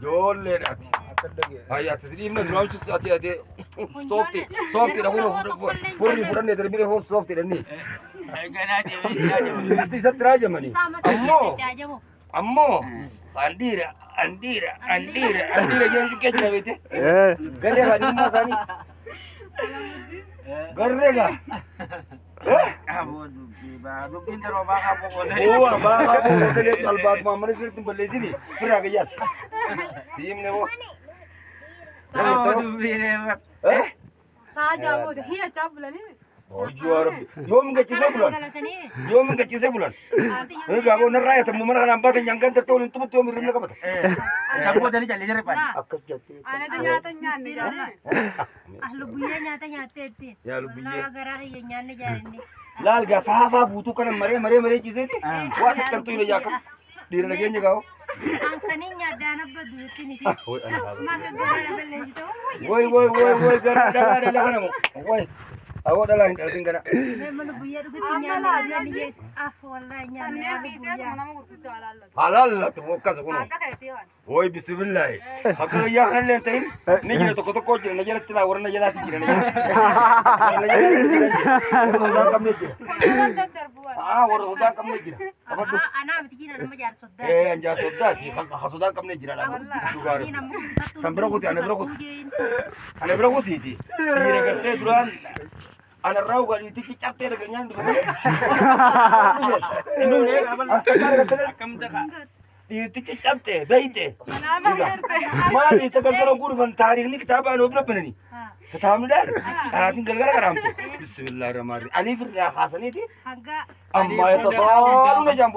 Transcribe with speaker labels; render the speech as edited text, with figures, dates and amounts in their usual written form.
Speaker 1: Jolle ati. Ayah sendiri mana drum cus ati ati soft dah puri ne terbiri ho soft dah ni. Mesti satu aja mani. Ammo. Andira jangan juga cakap itu. Garega ni mas ani. Garega. Baru pintar baka po ko sa iyo. Oo, baka po ko sa iyo. Talbag mamari sila itong balay sini. Pura kayas. Siyem na po.
Speaker 2: Oo, dubine.
Speaker 3: Saja mo, hiya chabla ni.
Speaker 1: Oh, Yom ka chise bulan. Yom ka chise bulan. Eh, gago na raya tamu mana kan ambat yang kan tertolong tuh tuh mirim na kapat.
Speaker 2: Sabu dari cali jare pan.
Speaker 1: Akak jati.
Speaker 3: Ana to nyata nyane jare.
Speaker 4: Lubuya nyata nyate te.
Speaker 1: Ya lubuya.
Speaker 4: Gara ye nyane jare ni.
Speaker 1: Lal ga sahafa butuh kan mare chise te. Wah kan tuh ini jakam. Diri lagi aja kau.
Speaker 4: Angkani nyada na badu sini si.
Speaker 1: Woi,
Speaker 4: Maka gara bele itu.
Speaker 1: woi, gara kan mo. Woi. Awak dah lain kalau tinggal.
Speaker 4: Memang lubuya rugi nyane ni. Wallahi nyane lubuya.
Speaker 1: Halal lah tu muka sekono. Woi bismillah. Hakka ya kan le tain. Ni jira to ko jira na jira tila warna jira ti jira na jira. Kam ni jira. Warna sudah kam ni jira. Apa tu?
Speaker 4: Ana bikin nama jar sodda.
Speaker 1: Anjar sodda ti sudah kam ni jira la. Sambro ko ti ane bro ko. Ane bro ko ti. Jira karte duran. Ana raw ga ti chapte daga nyan du.
Speaker 2: Inu ne kam ta ka.
Speaker 1: Ti chapte beite. Ma ni sagal karo gurban tarikh ni kitab anu bro penani. Kitab ni dar. Aratin galgara karam. Bismillahirrahmanirrahim. Alif ya khasani ti.
Speaker 4: Hangga
Speaker 1: Amma ya tasawu na